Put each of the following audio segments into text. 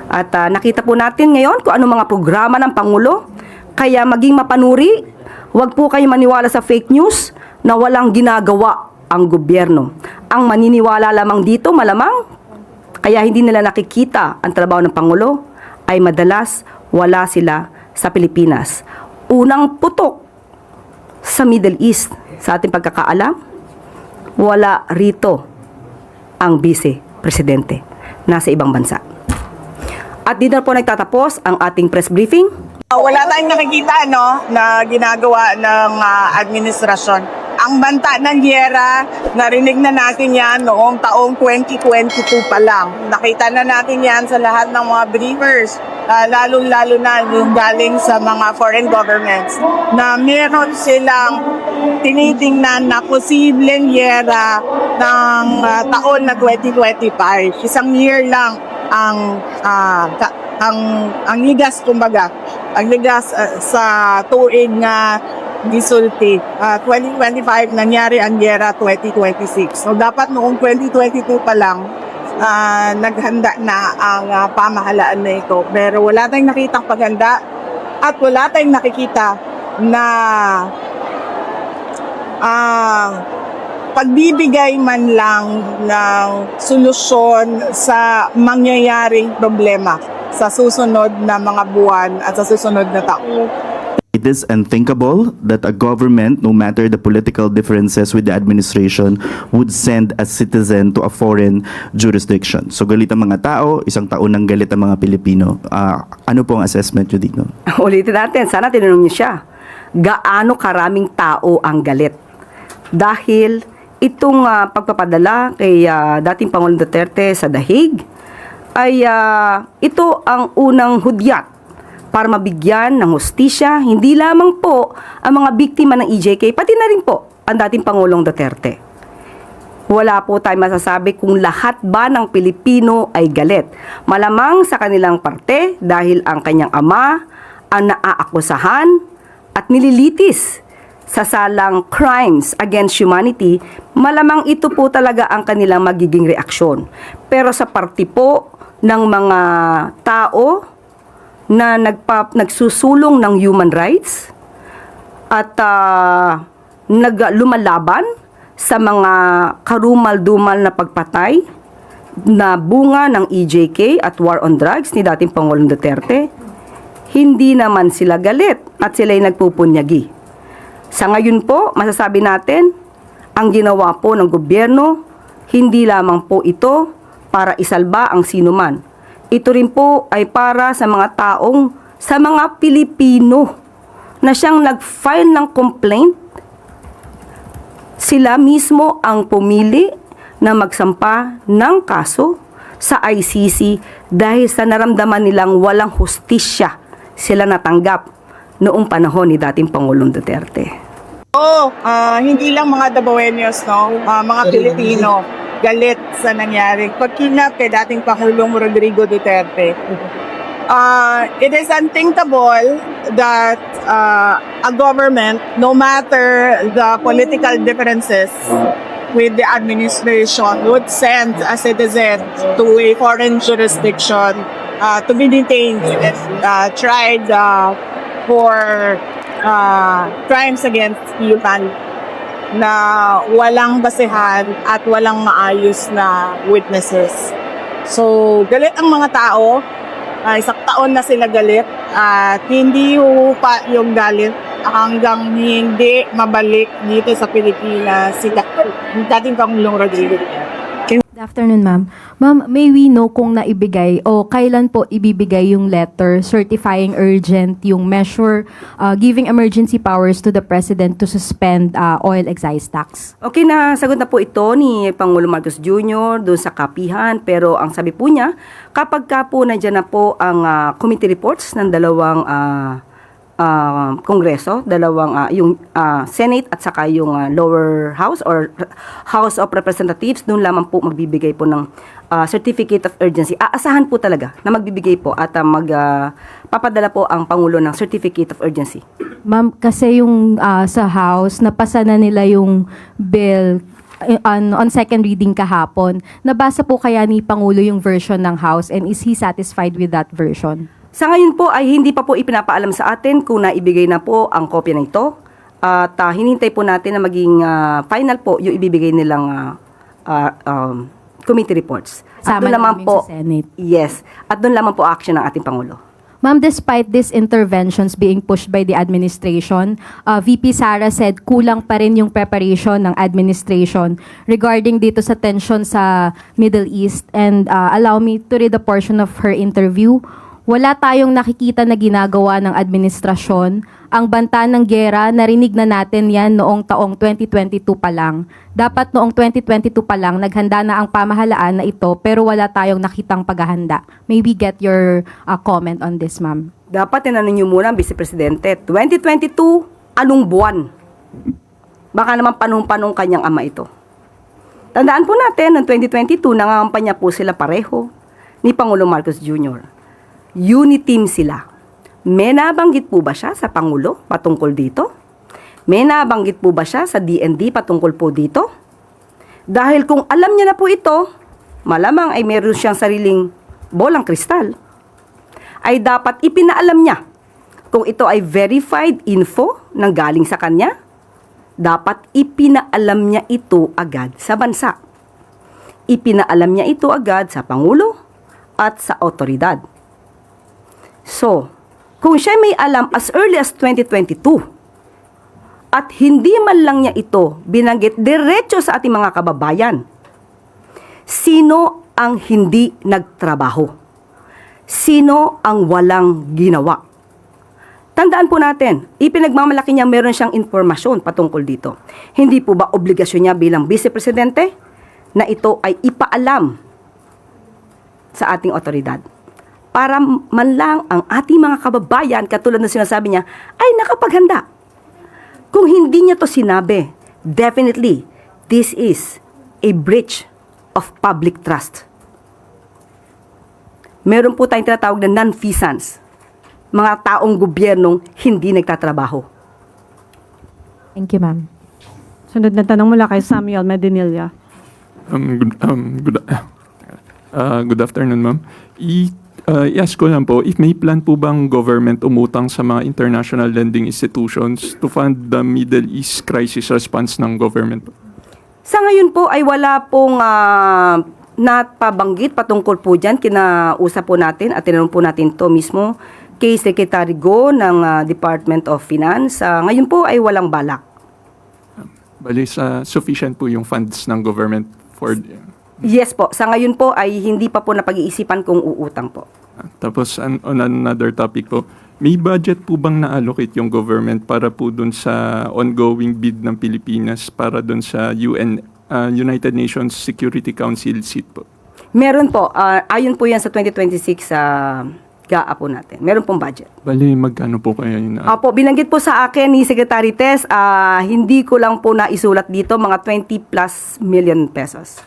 At nakita po natin ngayon kung ano mga programa ng Pangulo. Kaya maging mapanuri, huwag po kayo maniwala sa fake news na walang ginagawa ang gobyerno. Ang maniniwala lamang dito, malamang, kaya hindi nila nakikita ang trabaho ng Pangulo, ay madalas wala sila sa Pilipinas. Unang putok sa Middle East, sa ating pagkakaalam, wala rito ang Vice Presidente. Nasa ibang bansa. At dito na po nagtatapos ang ating press briefing. Wala tayong nakikita na ginagawa ng administrasyon. Ang banta ng giyera, narinig na natin yan noong taong 2022 pa lang. Nakita na natin yan sa lahat ng mga briefers, lalo-lalo na yung galing sa mga foreign governments, na meron silang tinitingnan na posibleng giyera ng taon na 2025. Isang year lang ang ligas, kumbaga. Ang ligas sa tuig na gisulti. 2025, nangyari ang giyera 2026. So, dapat noong 2022 pa lang, naghanda na ang pamahalaan na ito. Pero wala tayong nakitang paghanda at wala tayong nakikita na pagbibigay man lang ng solusyon sa mangyayaring problema sa susunod na mga buwan at sa susunod na taon. It is unthinkable that a government, no matter the political differences with the administration, would send a citizen to a foreign jurisdiction. So galit ang mga tao, isang taon ng galit ang mga Pilipino. Ano po ang assessment nyo dito? Ulitin natin, sana tinanong niyo siya. Gaano karaming tao ang galit? Dahil itong pagpapadala kay dating Pangulong Duterte sa Dahig, ay ito ang unang hudyat para mabigyan ng hustisya, hindi lamang po ang mga biktima ng EJK, pati na rin po ang dating Pangulong Duterte. Wala po tayong masasabi kung lahat ba ng Pilipino ay galit. Malamang sa kanilang parte dahil ang kanyang ama ang naaakusahan at nililitis sa salang crimes against humanity, malamang ito po talaga ang kanilang magiging reaksyon. Pero sa parte po ng mga tao na nagsusulong ng human rights at lumalaban sa mga karumal-dumal na pagpatay na bunga ng EJK at war on drugs ni dating Pangulong Duterte, hindi naman sila galit at sila'y nagpupunyagi. Sa ngayon po, masasabi natin, ang ginawa po ng gobyerno, hindi lamang po ito para isalba ang sinuman. Ito rin po ay para sa mga taong, sa mga Pilipino na siyang nag-file ng complaint. Sila mismo ang pumili na magsampa ng kaso sa ICC dahil sa naramdaman nilang walang hustisya sila natanggap noong panahon ni dating Pangulong Duterte. Hindi lang mga Dabaweños, mga Pilipino galit sa nangyari pagkinap kay dating Pangulong Rodrigo Duterte. It is unthinkable that a government, no matter the political differences with the administration, would send a citizen to a foreign jurisdiction to be detained and tried for crimes against humanity na walang basehan at walang maayos na witnesses. So, galit ang mga tao. Isang taon na sila galit at hindi pa yung galit hanggang hindi mabalik dito sa Pilipinas sila dating Pangulong Rodrigo Duterte. Good afternoon, ma'am. Ma'am, may we know kung naibigay o kailan po ibibigay yung letter certifying urgent yung measure giving emergency powers to the President to suspend oil excise tax? Okay, nasagot na po ito ni Pangulong Marcos Jr. doon sa kapihan, pero ang sabi po niya, kapag ka po nandiyan na po ang committee reports ng dalawang Kongreso, yung Senate at saka yung lower house or House of Representatives, doon lamang po magbibigay po ng certificate of urgency. Aasahan po talaga na magbibigay po at papadala po ang Pangulo ng certificate of urgency. Ma'am, kasi yung sa House, napasa na nila yung bill on second reading kahapon. Nabasa po kaya ni Pangulo yung version ng House and is he satisfied with that version? Sa ngayon po ay hindi pa po ipinapaalam sa atin kung naibigay na po ang kopya na ito. At hinintay po natin na maging final po yung ibibigay nilang committee reports. At Sama doon naman namin po, sa Senate. yes, at doon lamang po action ng ating Pangulo. Ma'am, despite these interventions being pushed by the administration, VP Sara said kulang pa rin yung preparation ng administration regarding dito sa tension sa Middle East. And allow me to read a portion of her interview. Wala tayong nakikita na ginagawa ng administrasyon. Ang banta ng gera, narinig na natin yan noong taong 2022 pa lang. Dapat noong 2022 pa lang, naghanda na ang pamahalaan na ito pero wala tayong nakitang paghahanda. May we get your comment on this, ma'am? Dapat tinanong niyo muna ang Vice Presidente, 2022, anong buwan? Baka naman panong-panong kanyang ama ito. Tandaan po natin, noong 2022, nangangampanya po sila pareho ni Pangulong Marcos Jr. Uniteam sila. May nabanggit po ba siya sa Pangulo patungkol dito? May nabanggit po ba siya sa DND patungkol po dito? Dahil kung alam niya na po ito, malamang ay meron siyang sariling bolang kristal, ay dapat ipinaalam niya kung ito ay verified info nang galing sa kanya, dapat ipinaalam niya ito agad sa bansa. Ipinaalam niya ito agad sa Pangulo at sa otoridad. So, kung siya may alam as early as 2022 at hindi man lang niya ito binanggit diretso sa ating mga kababayan, sino ang hindi nagtrabaho? Sino ang walang ginawa? Tandaan po natin, ipinagmamalaki niya meron siyang informasyon patungkol dito. Hindi po ba obligasyon niya bilang Vice Presidente na ito ay ipaalam sa ating otoridad? Para man lang ang ating mga kababayan, katulad ng sinasabi niya, ay nakapaghanda. Kung hindi niya to sinabi, definitely, this is a breach of public trust. Meron po tayong tinatawag na non-feasance, mga taong gobyernong hindi nagtatrabaho. Thank you, ma'am. Sunod na tanong mula kay Samuel Medinilla. Good afternoon, ma'am. I-ask ko lang po, if may plan po bang government umutang sa mga international lending institutions to fund the Middle East crisis response ng government? Sa ngayon po ay wala pong napabanggit patungkol po dyan. Kinausap po natin at tinanong po natin to mismo kay Secretary Go ng Department of Finance. Ngayon po ay walang balak. Bali, sufficient po yung funds ng government for... Yes po. Sa ngayon po ay hindi pa po napag-iisipan kung uutang po. Tapos on another topic po, may budget po bang na-allocate yung government para po dun sa ongoing bid ng Pilipinas para dun sa United Nations Security Council seat po? Meron po. Ayon po yan sa 2026 GAA po natin. Meron pong budget. Bali, magkano po kaya yun? Opo, binanggit po sa akin ni Secretary Tess, hindi ko lang po naisulat dito, mga 20 plus million pesos.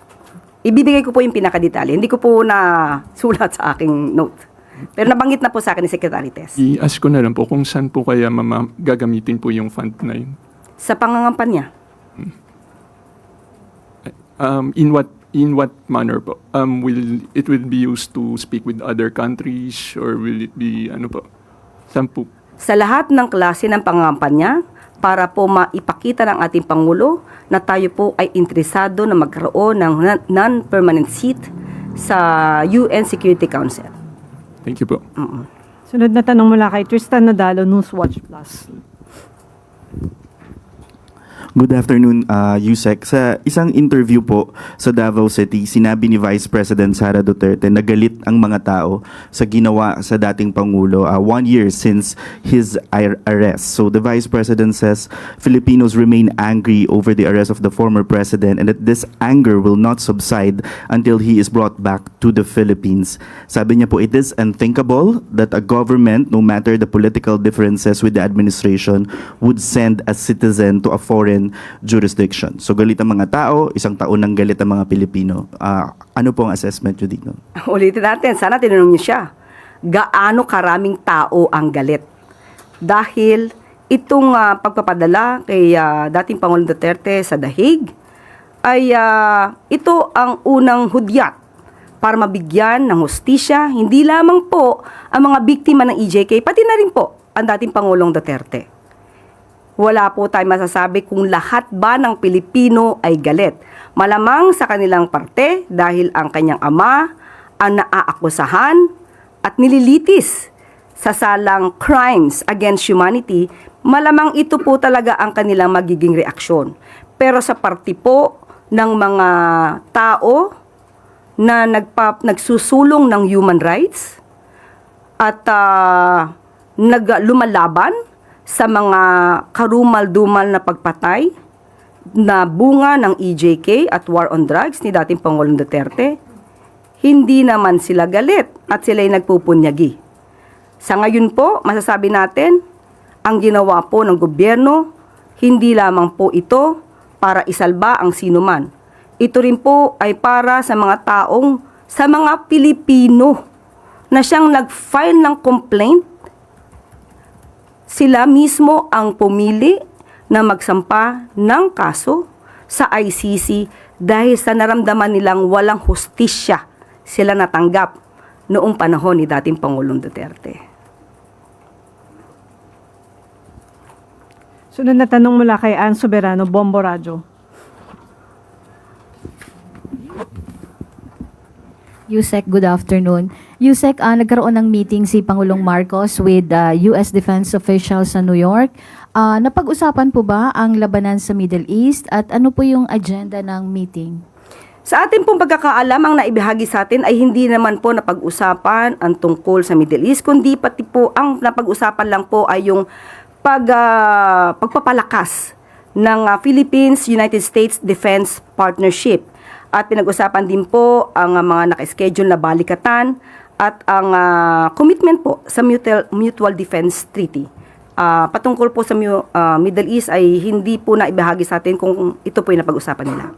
Ibibigay ko po yung pinakadetalye. Hindi ko po na sulat sa aking note. Pero nabanggit na po sa akin ni Secretary Tess. I-ask ko na lang po kung saan po kaya gagamitin po yung fund na yun. Sa pangangampanya. In what manner po? Will it be used to speak with other countries or will it be ano po? Saan po? Sa lahat ng klase ng pangangampanya, para po maipakita ng ating Pangulo na tayo po ay interesado na magkaroon ng non-permanent seat sa UN Security Council. Thank you po. Sunod na tanong mula kay Tristan Nadalo, Newswatch Plus. Good afternoon, Yusek. Sa isang interview po sa Davao City, sinabi ni Vice President Sara Duterte na galit ang mga tao sa ginawa sa dating Pangulo 1 year since his arrest. So the Vice President says Filipinos remain angry over the arrest of the former president and that this anger will not subside until he is brought back to the Philippines. Sabi niya po, it is unthinkable that a government, no matter the political differences with the administration, would send a citizen to a foreign jurisdiction. So galit ang mga tao, isang taon ng galit ang mga Pilipino. Ano po ang assessment nyo dito? Ulitin natin, sana tinanong niyo siya, gaano karaming tao ang galit? Dahil itong pagpapadala kay dating Pangulong Duterte sa dahig, ay ito ang unang hudyat para mabigyan ng hustisya hindi lamang po ang mga biktima ng EJK, pati na rin po ang dating Pangulong Duterte. Wala po tayong masasabi kung lahat ba ng Pilipino ay galit. Malamang sa kanilang parte dahil ang kanyang ama ang naaakusahan at nililitis sa salang crimes against humanity, malamang ito po talaga ang kanilang magiging reaksyon. Pero sa parte po ng mga tao na nagsusulong ng human rights at lumalaban sa mga karumal-dumal na pagpatay na bunga ng EJK at war on drugs ni dating Pangulong Duterte, hindi naman sila galit at sila'y nagpupunyagi. Sa ngayon po, masasabi natin, ang ginawa po ng gobyerno, hindi lamang po ito para isalba ang sinuman. Ito rin po ay para sa mga sa mga Pilipino na siyang nag-file ng complaint. Sila mismo ang pumili na magsampa ng kaso sa ICC dahil sa naramdaman nilang walang hustisya sila natanggap noong panahon ni dating Pangulong Duterte. Sunod na tanong mula kay Ann Soberano, Bombo Radyo. Yusek, good afternoon. Yusek, nagkaroon ng meeting si Pangulong Marcos with US defense officials sa New York. Napag-usapan po ba ang labanan sa Middle East at ano po yung agenda ng meeting? Sa ating pong pagkakaalam, ang naibahagi sa atin ay hindi naman po napag-usapan ang tungkol sa Middle East, kundi pati po ang napag-usapan lang po ay yung pagpapalakas ng Philippines-United States Defense Partnership. At pinag-usapan din po ang mga naka-schedule na balikatan at ang commitment po sa Mutual Defense Treaty. Patungkol po sa Middle East ay hindi po naibahagi sa atin kung ito po yung napag-usapan nila.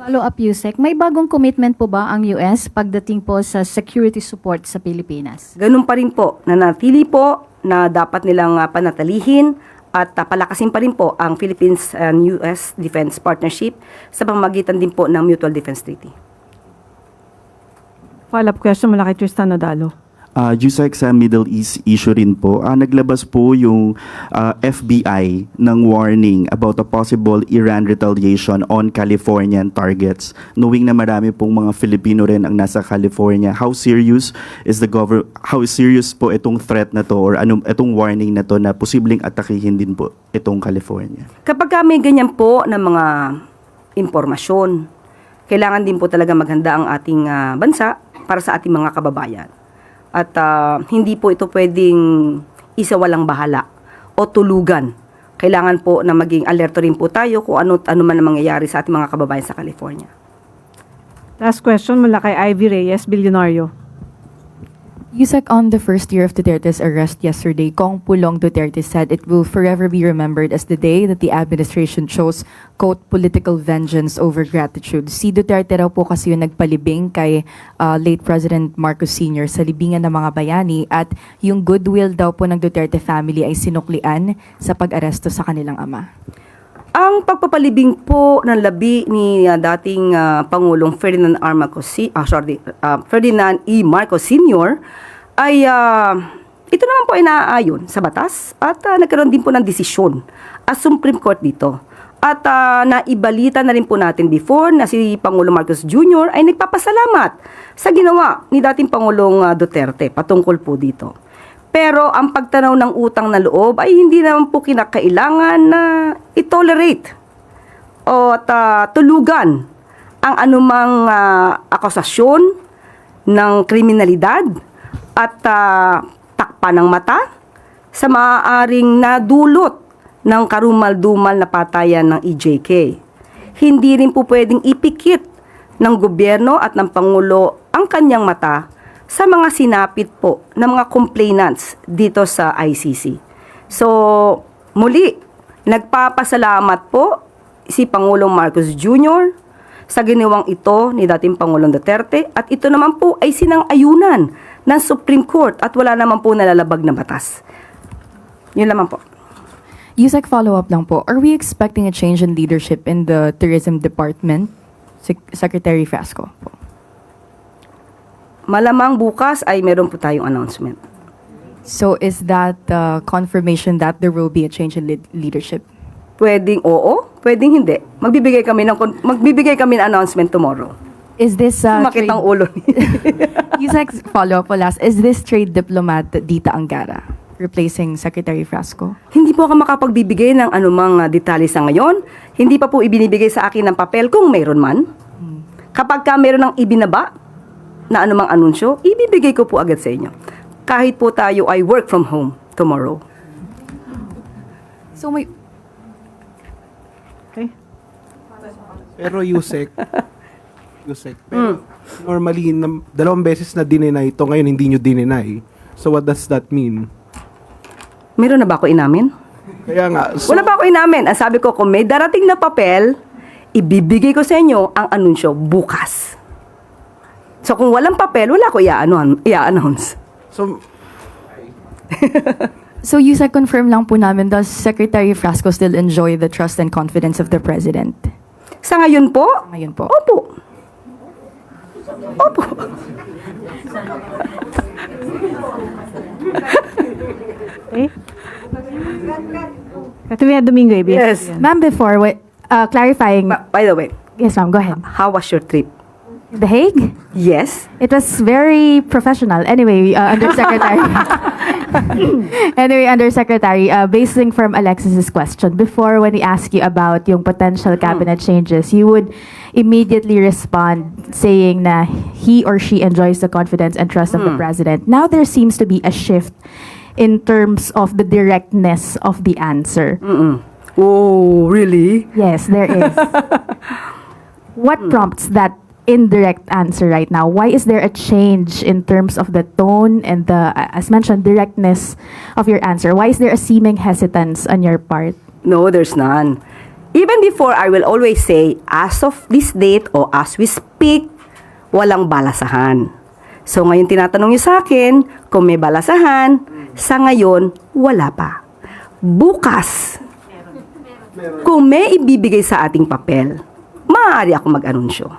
Follow-up, Yusek. May bagong commitment po ba ang US pagdating po sa security support sa Pilipinas? Ganun pa rin po, nanatili po na dapat nilang panatalihin at palakasin pa rin po ang Philippines and US Defense Partnership sa pamamagitan din po ng Mutual Defense Treaty. Follow-up question mula kay Tristan Nodalo. Yusek, sa Middle East issue rin po, naglabas po yung FBI ng warning about a possible Iran retaliation on Californian targets, knowing na marami pong mga Filipino rin ang nasa California. How serious po itong threat na to or itong warning na to na posibleng atakihin din po itong California? Kapag may ganyan po na mga impormasyon, kailangan din po talaga maghanda ang ating bansa para sa ating mga kababayan. At hindi po ito pwedeng isawalang bahala o tulugan. Kailangan po na maging alerto rin po tayo kung ano man ang mangyayari sa ating mga kababayan sa California. Last question mula kay Ivy Reyes, Bilyonaryo. Yusek, on the first year of Duterte's arrest yesterday, Kong Pulong Duterte said it will forever be remembered as the day that the administration chose, quote, political vengeance over gratitude. Si Duterte raw po kasi yung nagpalibing kay late President Marcos Sr. sa libingan ng mga bayani at yung goodwill daw po ng Duterte family ay sinuklian sa pag-aresto sa kanilang ama. Ang pagpapalibing po ng labi ni dating Pangulong Ferdinand E. Marcos Sr. ay ito naman po ay naaayon sa batas at nagkaroon din po ng desisyon as Supreme Court dito. At naibalita na rin po natin before na si Pangulong Marcos Jr. ay nagpapasalamat sa ginawa ni dating Pangulong Duterte patungkol po dito. Pero ang pagtanaw ng utang na loob ay hindi naman po kinakailangan na i-tolerate o tulugan ang anumang akusasyon ng kriminalidad at takpan ng mata sa maaaring nadulot ng karumal-dumal na patayan ng EJK. Hindi rin po pwedeng ipikit ng gobyerno at ng Pangulo ang kanyang mata sa mga sinapit po ng mga complainants dito sa ICC. So, muli, nagpapasalamat po si Pangulong Marcos Jr. sa ginawang ito ni dating Pangulong Duterte at ito naman po ay sinang-ayunan ng Supreme Court at wala naman po nalalabag na batas. Yun naman po. Yusek, follow-up lang po. Are we expecting a change in leadership in the tourism department? Secretary Frasco po. Malamang bukas ay meron po tayong announcement. So is that confirmation that there will be a change in leadership? Pwedeng oo, pwedeng hindi. Magbibigay kami ng announcement tomorrow. Is this Sumakit ang ulo ni. Yusek, follow-up po last. Is this trade diplomat Dita Angara replacing Secretary Frasco? Hindi po ako makapagbibigay ng anumang detalye sa ngayon. Hindi pa po ibinibigay sa akin ng papel kung mayroon man. Kapag ka mayroon ng ibinaba na anumang anunsyo, ibibigay ko po agad sa inyo. Kahit po tayo ay work from home tomorrow. So may Pero Yusek, pero normally, dalawang beses na dinenay ito, ngayon hindi nyo dinenay. So what does that mean? Meron na ba ako inamin? Kaya nga, so, Wala pa ako inamin. Ang sabi ko, kung may darating na papel, ibibigay ko sa inyo ang anunsyo bukas. So kung walang papel, wala ko i-announce. So Yusek, confirm lang po namin, does Secretary Frasco still enjoy the trust and confidence of the President? Sa ngayon po? Ngayon po. Opo. Opo. Okay? Katrina Domingo, ABS. Yes. Ma'am, before, clarifying. By the way, Yes, ma'am, go ahead. how was your trip? The Hague? Yes. It was very professional. Anyway, Undersecretary. Undersecretary, basing from Alexis's question, before when he asked you about yung potential cabinet changes, you would immediately respond saying na he or she enjoys the confidence and trust of the president. Now there seems to be a shift in terms of the directness of the answer. Oh, really? Yes, there is. What prompts that indirect answer right now? Why is there a change in terms of the tone and the, as mentioned, directness of your answer? Why is there a seeming hesitance on your part? No, there's none. Even before, I will always say, as of this date o as we speak, walang balasahan. So ngayon tinatanong niyo sa akin kung may balasahan, sa ngayon, wala pa. Bukas, kung may ibibigay sa ating papel, maaari ako mag-anunsyo.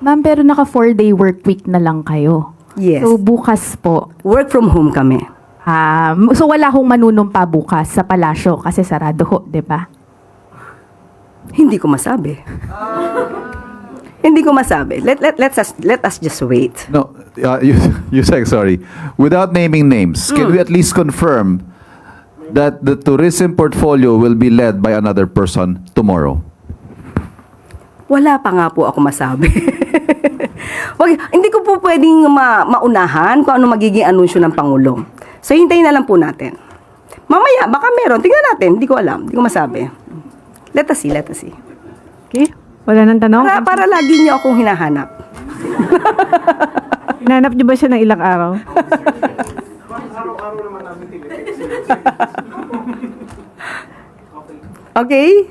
Ma'am, pero naka 4-day work week na lang kayo. Yes. So bukas po. Work from home kami. So wala hong manunumpa bukas sa palasyo kasi sarado ho, di ba? Hindi ko masabi. Hindi ko masabi. Let us just wait. No, Yusek, sorry. Without naming names, can we at least confirm that the tourism portfolio will be led by another person tomorrow? Wala pa nga po ako masabi. Hindi ko po pwedeng maunahan kung ano magiging anunsyo ng Pangulo. So, hintayin na lang po natin. Mamaya, baka meron. Tingnan natin. Hindi ko alam. Hindi ko masabi. Let us see. Okay? Wala nang tanong? Para lagi niyo akong hinahanap. Hinanap niyo ba siya ng ilang araw? Okay?